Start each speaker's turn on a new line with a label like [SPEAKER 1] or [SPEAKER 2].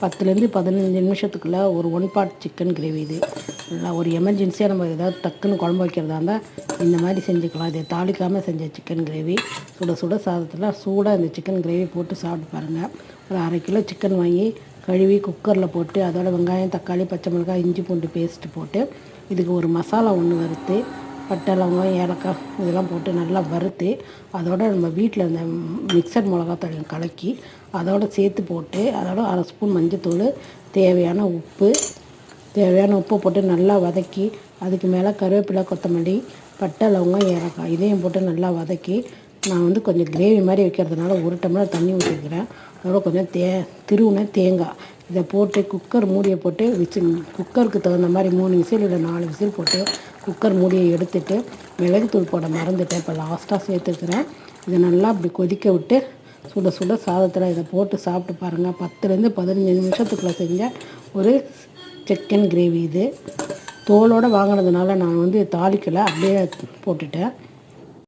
[SPEAKER 1] 10லேருந்து 15 நிமிஷத்துக்குள்ளே ஒரு 1 பாட் chicken gravy இது. நல்லா ஒரு எமர்ஜென்சியாக நம்ம ஏதாவது டக்குன்னு குழம்பு வைக்கிறதா இருந்தால் இந்த மாதிரி செஞ்சுக்கலாம். இதை தாளிக்காமல் செஞ்ச சிக்கன் கிரேவி. சுட சுட சாதத்தில் சூடாக இந்த சிக்கன் கிரேவி போட்டு சாப்பிட்டு பாருங்கள். ஒரு 1/2 கிலோ சிக்கன் வாங்கி கழுவி குக்கரில் போட்டு அதோட வெங்காயம், தக்காளி, பச்சை மிளகாய், இஞ்சி பூண்டு பேஸ்ட்டு போட்டு இதுக்கு ஒரு மசாலா ஒன்று வறுத்து பட்டை, லவங்கம், ஏலக்காய் இதெல்லாம் போட்டு நல்லா வறுத்து அதோட நம்ம வீட்டில் இந்த மிக்சர் மிளகாத்தூள் கலக்கி அதோடு சேர்த்து போட்டு அதோட 1/2 ஸ்பூன் மஞ்சத்தூள், தேவையான உப்பு போட்டு நல்லா வதக்கி அதுக்கு மேலே கருவேப்பிலை, கொத்தமல்லி, பட்டை, லவங்கம், ஏலக்காய் இதையும் போட்டு நல்லா வதக்கி நான் வந்து கொஞ்சம் கிரேவி மாதிரி வைக்கிறதுனால 1 டம்ளர் தண்ணி ஊற்றிருக்கிறேன். அதோட கொஞ்சம் திருவுன தேங்காய் இதை போட்டு குக்கர் மூடியை போட்டு குக்கருக்கு தகுந்த மாதிரி 3 விசில் இல்லை 4 விசில் போட்டு குக்கர் மூடியை எடுத்துட்டு மிளகுத்தூள் போட மறந்துட்டேன். இப்போ லாஸ்ட்டாக சேர்த்துக்கிறேன். இதை நல்லா அப்படி கொதிக்க விட்டு சுட சுட சாதத்தில் இதை போட்டு சாப்பிட்டு பாருங்கள். 10லேருந்து 15 நிமிஷத்துக்குள்ளே செஞ்ச ஒரு சிக்கன் கிரேவி இது. தோலோடு வாங்கினதுனால நான் வந்து தாளிக்கலை, அப்படியே போட்டுட்டேன்.